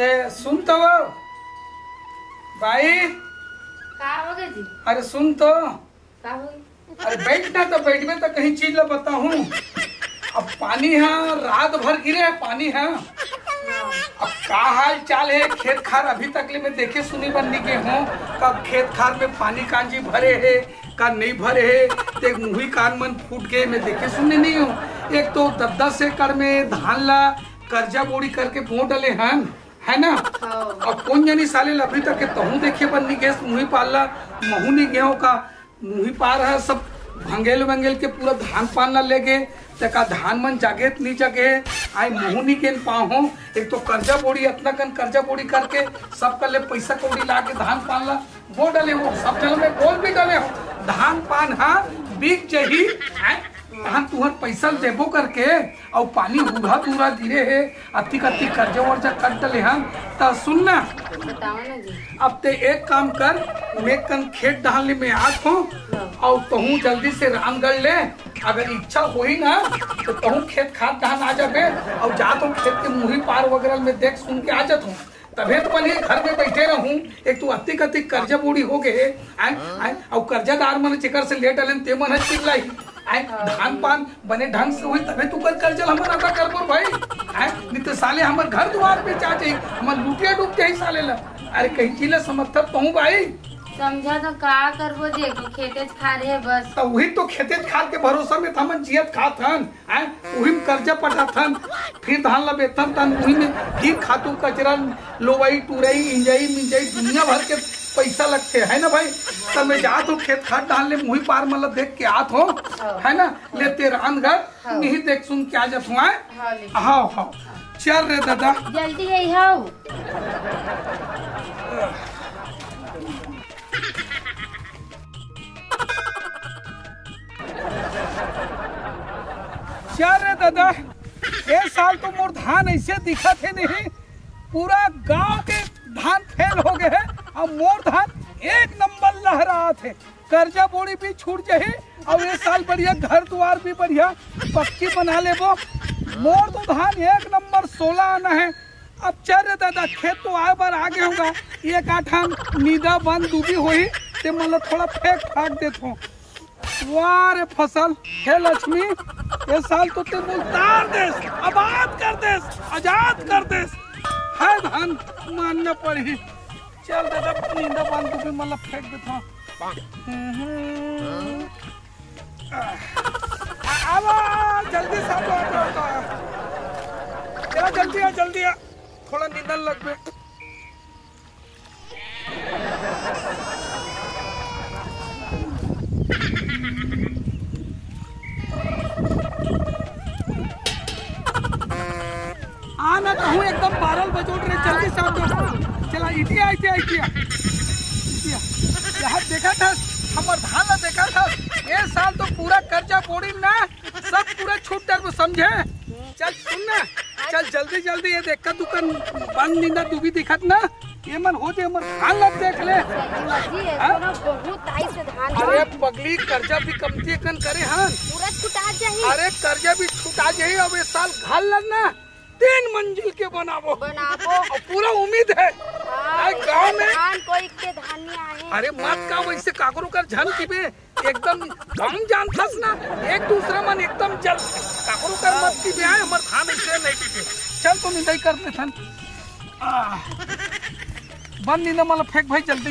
सुन तो भाई। का हो गया जी? अरे सुन तो। का हो गया? अरे बैठना तो बैठ में तो कहीं चीज ला बताऊं। अब पानी है, रात भर गिरे है पानी है। अब का हाल चाल है खेत खार अभी तक ले मैं देखे सुनी बनने के हूँ। कब खेत खार में पानी कांजी भरे है का नहीं भरे है। एक मुही कान मन फूट गए मैं देखे सुनने नहीं हूँ। एक तो 10-10 एकड़ में धान ला कर्जा बोड़ी करके बो डले हैं, है ना। अब कौन जानी साले अभी तक के तहू देखे बननी गए मुही पाला महू नहीं गेहूं का मुही पार है। सब भंगेल वंगेल के पूरा धान पान ला ले गए तका धान मन जगे नहीं जगे आई मुँह नहीं गेन पाओ। एक तो कर्जा बोड़ी इतना कन कर्जा बोड़ी करके सब कर ले पैसा कौड़ी ला के धान पान ला वो डले हो। सब जल में बोल भी डले हो धान पान हा बिक जही धान तुहर पैसा देबो करके और पानी उड़ा दूरा गिरे है अति कति कर्जा वर्जा कट डले हम। तो सुनना अब ते एक काम कर मैं कन खेत डालने में आत हूँ और तहू जल्दी से रामगढ़ ले। अगर इच्छा हुई ना तो तहू खेत खाद धान आ जाबे और जात हूँ खेत के मुही पार वगैरह में देख सुन के आ जात हूँ। तबे तो बने घर में बैठे रहूं। एक तो अति कति कर्जा बूढ़ी हो गए और कर्जादार मन चिकर से लेट अलन ते मन चिल्लाई धान पान बने ढंग से हुई तबे तू कर कर्जा हमन अदा करबो भाई। नहीं तो साले हमर घर द्वार पे चाचे हमन लुटिया डूब जाई साले ला। अरे कहीं चीज समर्थक कहूँ भाई समझा तो का करबो जे खेते खा रहे बस। तो वही तो खेते खाद के भरोसा में हमन जियत खात हन वही में कर्जा पटाथन फिर धान ला बेतन तन वही में फिर खातू कचरा लोवाई टूराई इंजाई मिंजाई दुनिया भर के पैसा लगते है ना भाई। तब मैं जात हूँ खेत खाद डालने मुही पार मतलब देख के आत हो है ना लेते रानगढ़ नहीं देख सुन के आ जात हूँ। हाँ हाँ चल रे दादा जल्दी आई हो। क्या रे दादा ये साल तो मोर धान ऐसे दिखा थे नहीं पूरा गांव के धान फेल हो गए है और मोर धान एक नंबर लहरा थे। कर्जा बोड़ी भी छूट जाए और ये साल बढ़िया घर द्वार भी बढ़िया पक्की बना ले वो मोर तो धान एक नंबर 16 आना है। अब चल रे दादा खेत तो आए बार आगे होगा एक आठा नीदा बंद डूबी हुई ते मतलब थोड़ा फेंक फाक देता हूँ। वाह रे फसल हे लक्ष्मी ये साल तो ते मुल्तार देश आबाद कर देश आजाद कर देश है धान मानना पड़ी। चल दादा नींदा बांध भी मतलब फेंक देता हूँ। जल्दी से जल्दी आ थोड़ा नींदा लग गए। आना कहूँ एकदम 12 बजे उठ रहे जल्दी से चला इटिया यहाँ देखा था हमार धान ला देखा था ये साल तो पूरा कर्जा बोड़ी ना सब पूरा छूट कर समझे। चल सुन ना चल जल्दी ये देख दुकान बंद नींदा डूबी दिखत ना ये मन हो जाए हमर धान ला देख ले। अरे पगली कर्जा भी कमती कन करे हन पूरा छुटा जाही। अरे कर्जा भी छुटा जाही अब ये साल घर लगना 3 मंजिल के बनाबो और पूरा उम्मीद है गाँव में कोई के धान नहीं आए। अरे मत का वैसे काकरो कर झन की बे एकदम हम जानथस ना एक दूसरा मन एकदम जल काकरो कर मत की बे आए हमर धान ऐसे नहीं टिके। चल तो निंदाई करते थन बंद निंदा मतलब फेंक भाई जल्दी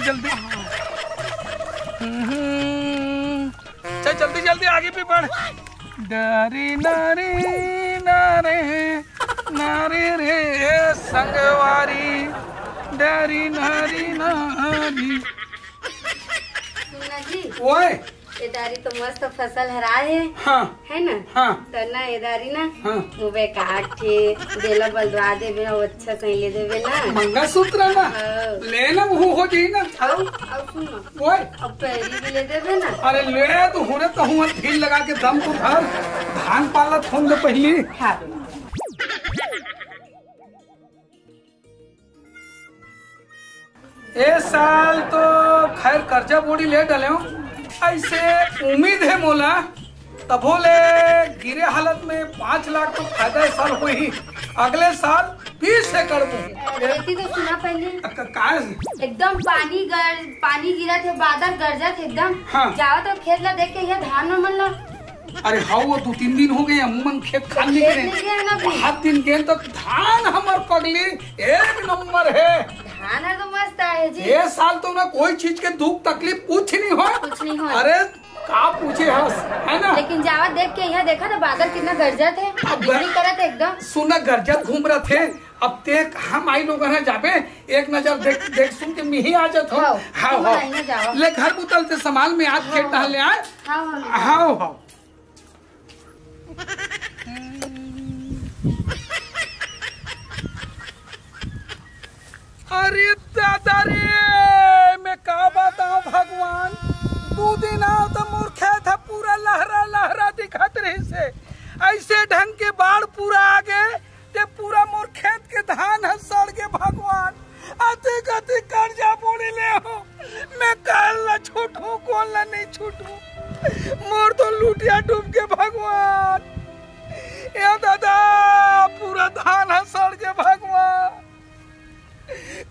चल जल्दी आगे भी बढ़। डरी नारी नारे नारी रे संगवारी डरी नारी नारी। ओए एदारी तो मस्त फसल हराए है हाँ है ना। हाँ तो ना एदारी ना हाँ मुबे काट के देला बलदवा देबे ना अच्छा से ले देबे ना मंगलसूत्र ना लेना वो हो जाई ना। अब सुन ओए अब पैरी भी ले देबे ना। अरे ले तो होरे तो हुआ ढील लगा के दम को धर धान पाला थोन दे पहली। हाँ ए साल तो खैर कर्जा बोड़ी ले डले ऐसे उम्मीद है मोला तभो ले गिरे हालत में 5 लाख तो फायदा साल हुई अगले साल 20 एकड़ में। खेती तो सुना पहले का एकदम पानी गिरा थे, बादल गरजा थे एकदम। हाँ। जाओ तो खेत ला देख के ये धान में मन ला। अरे हाँ वो 2-3 दिन हो गए अमूमन खेत खाली गए 7 दिन गए तो धान हमार पगली एक नंबर है। धान है तो मस्त है जी। ये साल तो ना कोई चीज के दुख तकलीफ कुछ नहीं हो। अरे का पूछे हस है ना। लेकिन जावा देख के यहाँ देखा था बादल कितना गरजा थे, बिजली करा थे एकदम। सुना गरजत घूम रहे थे। अब ते हम आई लोग है जाबे एक नजर देख सुन के मिही आ जात हो। हाँ ले घर बुतलते संभाल में आज खेत डाल ले आए। हाँ अरे दादा रे मैं का बताऊं भगवान 2 दिन आओ तो मोर खेत है पूरा लहरा दिखत रही से ऐसे ढंग के बाढ़ पूरा आ गए ते पूरा मोर खेत के धान है सड़ के भगवान आते कते कर्जा बोले ले हो मैं कल न छूटू कौन ला नहीं छूटू मोर तो लुटिया डूब के भगवान ये दादा पूरा धान है सड़ के भगवान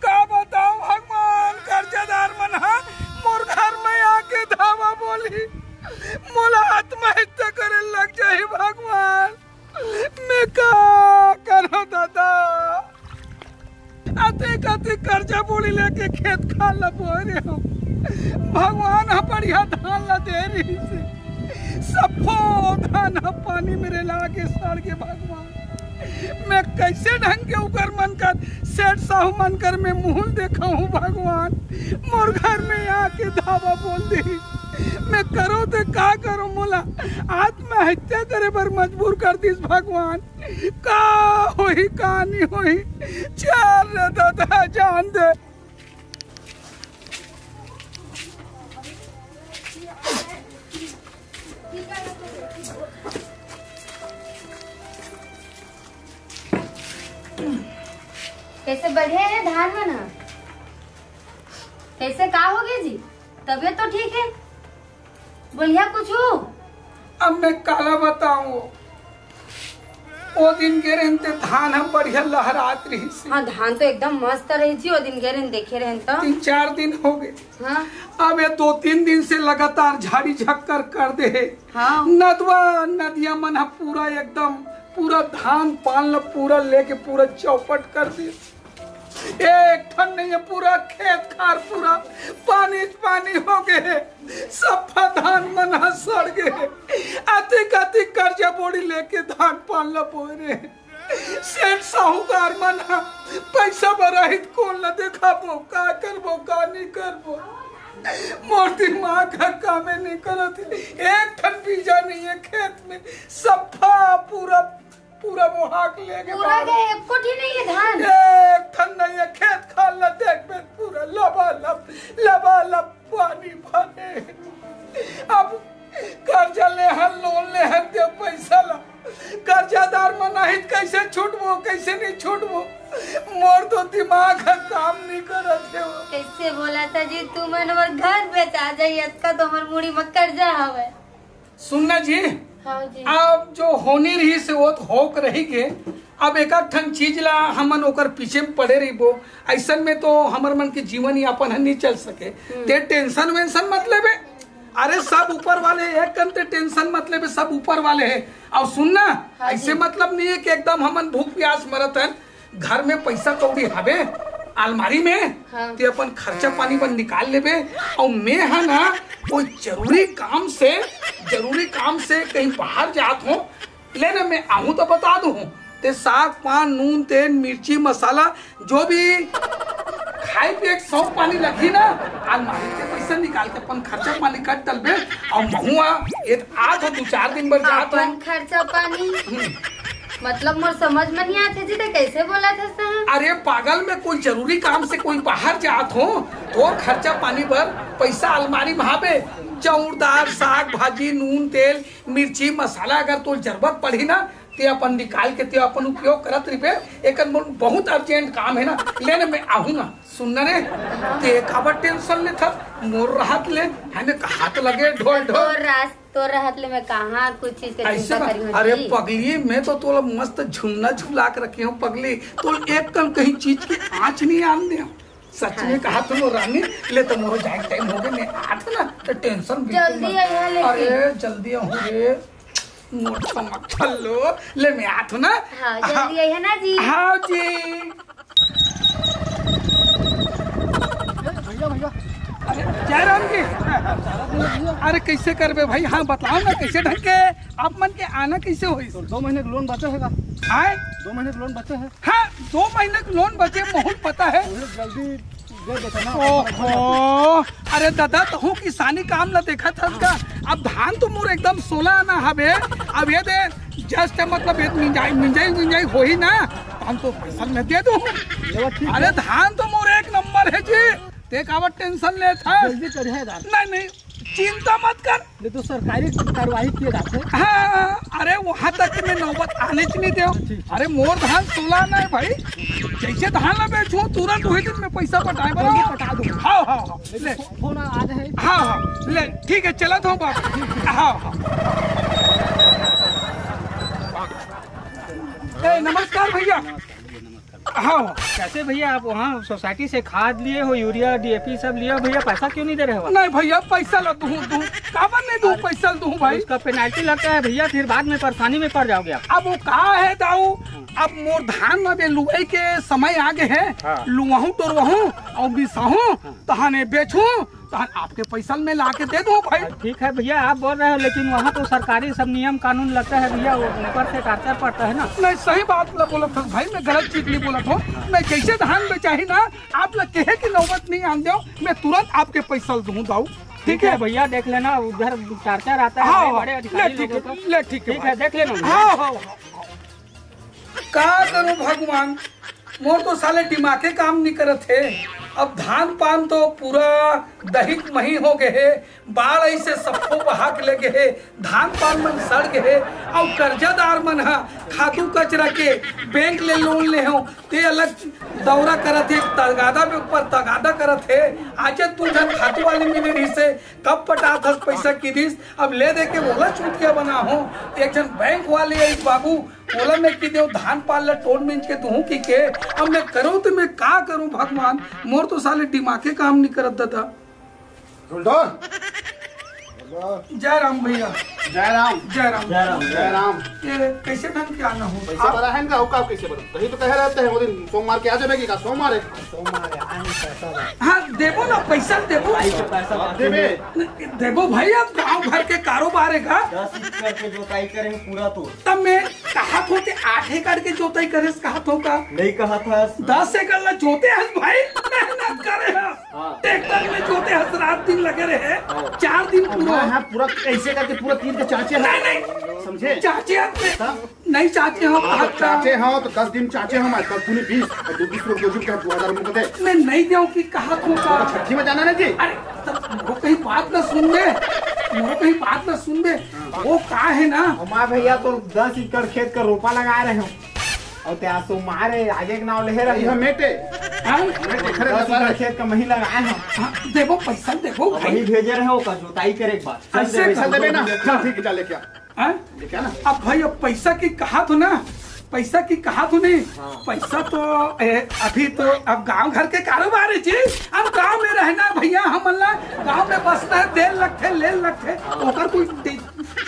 का बताओ भगवान कर्जदार मन हा मोर घर में आके धावा बोली मोला आत्महत्या करे लग जाए भगवान मैं का करो दादा आते कते कर्जा बोली लेके खेत खा ला बोरे हो भगवान हा बढ़िया धान ला दे रही से सबो धान हा पानी मेरे लागे सड़ के भगवान मैं कैसे ढंग के उकर मन कर सेठ साहू मन कर मैं मुंह देखा हूँ भगवान मोर घर में आके धावा बोल दी मैं करो तो का करो मोला आत्महत्या करे पर मजबूर कर दिस भगवान का होई का नहीं होई चल रे दादा जान दे। कैसे बढ़िया है धान में ना कैसे का हो गया जी तबीयत तो ठीक है बढ़िया कुछ हो। अब मैं काला बताऊं वो दिन के रहते धान हम बढ़िया लहरात रही से। हाँ धान तो एकदम मस्त रही जी वो दिन के रहन देखे रहन तो 3-4 दिन हो गए। हाँ अब ये 2-3 दिन से लगातार झाड़ी झक्कर कर दे। हाँ नदवा नदिया मन पूरा एकदम पूरा धान पान पूरा लेके पूरा चौपट कर दी एक ठन नहीं है पूरा खेत खार पूरा पानी हो गए सब धान मना सड़ गए आते काते कर्जा बोड़ी लेके धान पान ला बोरे सेठ साहूकार मना पैसा बराहित कौन ला देखाबो का करबो का नहीं करबो मोर दिमाग का कामे नहीं करत एक ठन बीजा नहीं है खेत में सफा पूरा मोहाक लेके पूरा के एक कोठी नहीं है धान एक ठन नहीं है खेत खाल ला देख में पूरा लबालब पानी भरे अब कर्जा ले हन लोन ले हन दे पैसा ला कर्जादार मनाहित कैसे छूटबो कैसे नहीं छूटबो मोर तो दिमाग का काम नहीं करत है। कैसे बोला था जी तू मन और घर बेचा जाइए इसका तो हमर मुड़ी में कर्जा हवे सुनना जी। हाँ जी। अब जो होनी रही से वो होक रही के अब एक ठन चीज ला हमन ओकर पीछे में पड़े रही वो ऐसन में तो हमर मन के जीवन यापन नहीं चल सके ते टेंशन वेंशन मतलब है अरे सब ऊपर वाले एक कंते टेंशन मतलब है सब ऊपर वाले है। और सुनना हाँ ऐसे मतलब नहीं है कि एकदम हमन भूख प्यास मरत है घर में पैसा कौड़ी हवे अलमारी में हाँ। ते अपन खर्चा पानी बन निकाल लेबे और मैं है ना कोई जरूरी काम से कहीं बाहर जात हूँ लेना मैं आऊँ तो बता दूँ ते साग पान नून तेल मिर्ची मसाला जो भी खाई पे सौंफ पानी लगी ना अलमारी के पैसा निकाल के अपन खर्चा पानी कट डलबे और महुआ एक आज 2-4 दिन भर जात अपन खर्चा पानी मतलब मोर समझ में नहीं आते जी तो कैसे बोला था सर। अरे पागल में कोई जरूरी काम से कोई बाहर जात हो तो खर्चा पानी पर पैसा अलमारी भावे चाउर दाल साग भाजी नून तेल मिर्ची मसाला अगर तो जरूरत पड़ी ना ते अपन निकाल के ते अपन उपयोग करत रही एक बहुत अर्जेंट काम है ना लेने में आऊंगा सुनना रे ते काबर टेंशन ले था मोर राहत ले हने हाथ लगे ढोल ढोल तो रहत ले मैं कहाँ कुछ चीज का ऐसे चिंता करी हूँ अरे जी। पगली मैं तो तोला मस्त झुमना झुला के रखे हूँ पगली, तो एक कम कहीं चीज की आँच नहीं आन दे। सच में कहा तुम रानी, ले तो मोर जाए टाइम हो गए, मैं आठ ना तो टेंशन जल्दी आइए लेकिन। अरे जल्दी आऊँ रे मोर चमक चलो, ले मैं आठ ना। हाँ जल्दी आइए ना जी। हाँ जी। भैया भैया अरे जयराम जी, अरे कैसे करबे भाई? हाँ बताओ ना कैसे ढंग के आप मन के आना कैसे हुई? तो 2 महीने का लोन बचा है आए 2 महीने का लोन बचा है, हाँ 2 महीने का लोन बचे मोहन पता है। मुझे जल्दी दे देता ना। ओहो अरे दादा तहु किसानी काम ला देखा था का, अब धान तो मोर एकदम 16 आना हवे, अब ये दे जस्ट मतलब ये मिंजाई हो ही ना, हम तो पैसा में दे दूं। अरे धान तो मोर एक नंबर है जी, देख आवा टेंशन ले था। जल्दी कर है दादा, नहीं नहीं चिंता मत कर। ये तो सरकारी कार्रवाई किए जाते। हाँ अरे वहाँ तक कि मैं नौबत आने च नहीं दे। अरे मोर धान 16 ना है भाई, जैसे धान ला बेचू तुरंत वही दिन में पैसा पटाए बना पटा दूँ। हाँ हाँ हाँ ले फोन आ जाए। हाँ हाँ ले ठीक है चला तो बाप। हाँ हाँ ए, नमस्कार भैया। हाँ कैसे भैया आप वहाँ सोसाइटी से खाद लिए हो, यूरिया डीएपी सब लिए हो भैया, पैसा क्यों नहीं दे रहे हो? नहीं भैया पैसा ला दूँ काबर नहीं दूँ पैसा दूँ भाई? उसका पेनाल्टी लगता है भैया, फिर बाद में परेशानी में पड़ जाओगे आप। अब वो कहा है दाऊ, अब मोर धान में लुआई के समय आगे है, हाँ। लुआहूं टोरवाहूं और बिसाहूं तहाने बेचूं तहन आपके पैसा में ला के दे दो भाई। ठीक है भैया आप बोल रहे हो, लेकिन वहाँ तो सरकारी सब नियम कानून लगता है भैया, वो ऊपर से टार्चर पड़ता है ना। नहीं सही बात ला बोला था भाई, मैं गलत चीज नहीं बोला था। मैं जैसे धान बेचाही ना आप लोग कहे की नौबत नहीं आन दो, मैं तुरंत आपके पैसा दूँ दाऊ। ठीक है भैया देख लेना, उधर टार्चर आता है हाँ, बड़े अधिकारी ले, लोगों को। ले ठीक ठीक है देख लेना। हाँ हाँ का करूं भगवान, मोर तो साले दिमागे काम नहीं करत है। अब धान पान तो पूरा दहिक मही हो गए, बाढ़ ऐसे सबको बहा के लगे है, धान पान मन सड़ गए, और कर्जादार मन हा खातू कचरा के बैंक ले लोन ले हो ते अलग दौरा करत है, तगादा पे ऊपर तगादा करत है। आज तू जन खातू वाले मिले रही से कब पटात हस पैसा की दिस, अब ले दे के बोला चूतिया बना हो। एक जन बैंक वाले एक बाबू बोला मैं की दे धान पाल ला टोन मिंच के दूं की के, अब मैं करूं तो मैं का करूं भगवान, मोर तो साले दिमागे काम नहीं करत दादा। जय राम भैया। जय राम जय राम जय राम। जय राम। ये कैसे ढंग के आना हो? पैसा बड़ा है इनका, हुक्का कैसे बड़ा? कहीं तो कह रहते हैं वो दिन सोमवार के आ जाएगी का, सोमवार है हाँ देवो ना पैसा देवो, देवे। देवो भाई अब गांव भर के कारोबार है का, 10 करके जोताई करेंगे पूरा तो तब मैं कहा थो के 8 एकड़ के जोताई करे कहा थो का, नहीं कहा था 10 एकड़ ला जोते हस भाई, मेहनत करे हस, ट्रैक्टर में जोते हस, रात दिन लगे रहे 4 दिन पूरा। हाँ पूरा ऐसे करके पूरा 3 के चाचे नहीं हैं, नहीं समझे? चाचे हाथ में नहीं, चाचे हम हाथ का चाचे हाँ तो 10 दिन चाचे हम, तब तूने 20 और 20 रुपये जोजुल के 2000 रुपये दे। मैं नहीं दूं कि कहा थो का। छठी में जाना ना जी। अरे तब वो कहीं बात ना सुन दे, वो कहीं बात ना सुन दे, वो का है ना हमारे भैया तो 10 एकड़ खेत का रोपा लगा रहे हो और त्या सो मारे आगे के नाव ले रही यह मेटे हाँ? मेटे खड़े 10 लगा एकड़ रहे। खेत का मही लगाए हम। हाँ, देखो पैसा देखो वही भाई। भेजे रहे हो का जोताई करे एक बार ऐसे पैसा कर देवे ना, दो। चल ठीक है चल लेके आ, हाँ? लेके आ ना। अब भाई अब पैसा की कहा तो ना, पैसा की कहा तो नहीं, पैसा तो अभी तो अब गांव घर के कारोबार है जी, अब गांव में रहना है भैया, हम अल्लाह गांव में बसना है, देर लगते ले लगते ओकर कोई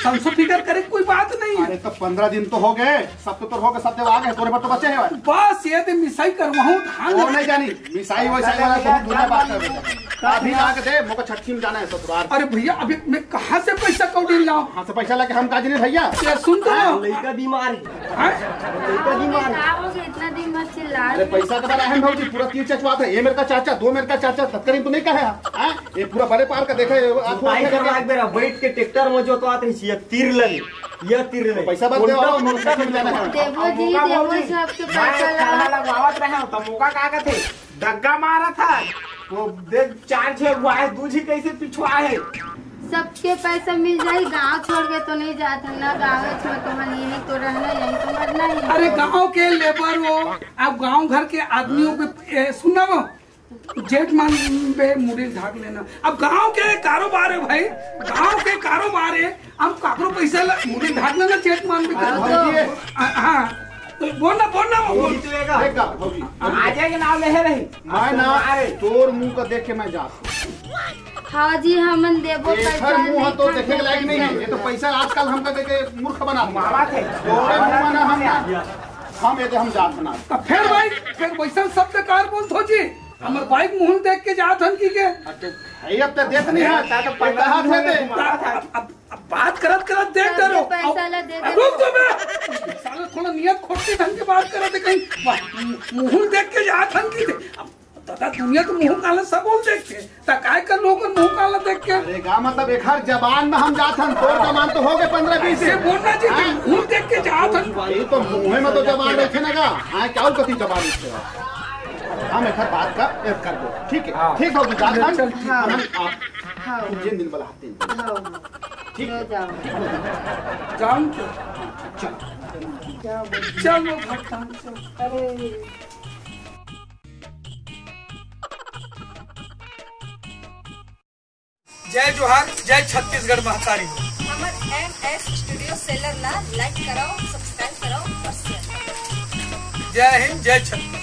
संसो फिकर करे कोई बात नहीं है। अरे तो 15 दिन तो हो गए, सब तो हो गए, सब देव आ गए, तोरे पर तो बचे हैं। बस ये तो मिसाई करवाऊं धान वो नहीं जानी मिसाई वैसाई वाला बहुत दूर बात है। अभी ला के दे, मोको छठी में जाना है ससुराल। अरे भैया अभी मैं कहाँ से पैसा कौड़ी लाऊं? हाँ से पैसा लेके हम काजी नहीं भैया। ये सुन तो लो। लड़का बीमार है, हाँ? लड़का बीमार है। क्या हो गया इतना दिन मत चिल्ला अरे पैसा तो बड़ा अहम भाजी, पूरा 3 चचवात है, ये मेरे का चाचा 2 मेरे का चाचा, तत्करी तो नहीं कहे हाँ? ये पूरा बड़े पार का देखे जोताई करवा के बेरा बैठ के ट्रैक्टर में जोतवात रही है, तीर लगी यह तीर लगी पैसा बच गया और मोको छठी में जाना है। देवो जी देवो से आपके पैसा लगा। लगवावत रहे हो तो मुका का थे डग्गा मारा था वो देख 4-6 हुआ है, दूध ही कैसे पिछुआ है। सबके पैसा मिल जाए, गांव छोड़ के तो नहीं जाता ना, गाँव छोड़ तो मन यही तो रहना यही तो मरना ही। अरे गांव के लेबर हो, अब गांव घर के आदमियों के सुना वो जेठ मान पे मुड़ी ढाक लेना। अब गांव के कारोबार है भाई, गांव के कारोबार है, हम काकरो पैसा मुड़ी ढाक लेना जेठ मान पे। हाँ तो बोलना बोल देखा भौजी, आजे के नाम ले रही मैं ना तोर मुंह का देख के मैं जा हाँ जी हमन देबो पैसा मुंह नहीं तो देखे के लायक नहीं है। ये तो पैसा आजकल हमका देके मूर्ख बना मामा थे तोरे मुंह ना हम ये हम जात बना। तो फिर भाई फिर वैसा शब्द कार बोलत हो जी, हमर बाइक मुंह देख के जात हन की के अब तो देख नहीं है तो पैसा थे दे। अब बात करत देख डरो पैसा ला दे दे। रुक तो बे साला थोड़ा नियत खोटी ढंग के बात करत है, कहीं मुंह देख के जात हन की दादा दुनिया तो मुंह काला सब बोल देख के तकाय कर लोग मुंह काला देख के। अरे गा मतलब एक हर जबान में हम जात हन, तोर जबान तो हो गए 15-20 से बोलना चाहिए मुंह देख के जात हन। ये तो मुंह में तो जबान रखे ना गा। हां क्या और कथी जबान इससे हम एक बात कर दो ठीक है। ठीक हो जात हन आप हाँ जिन दिन वाला हाथ दिन हाँ ठीक है। जाओ चलो भगवान अरे जय जोहार, जय छत्तीसगढ़ महतारी। हमर MS स्टूडियो सेलर ला लाइक कराओ, सब्सक्राइब कराओ और शेयर। जय हिंद, जय छत्तीसगढ़।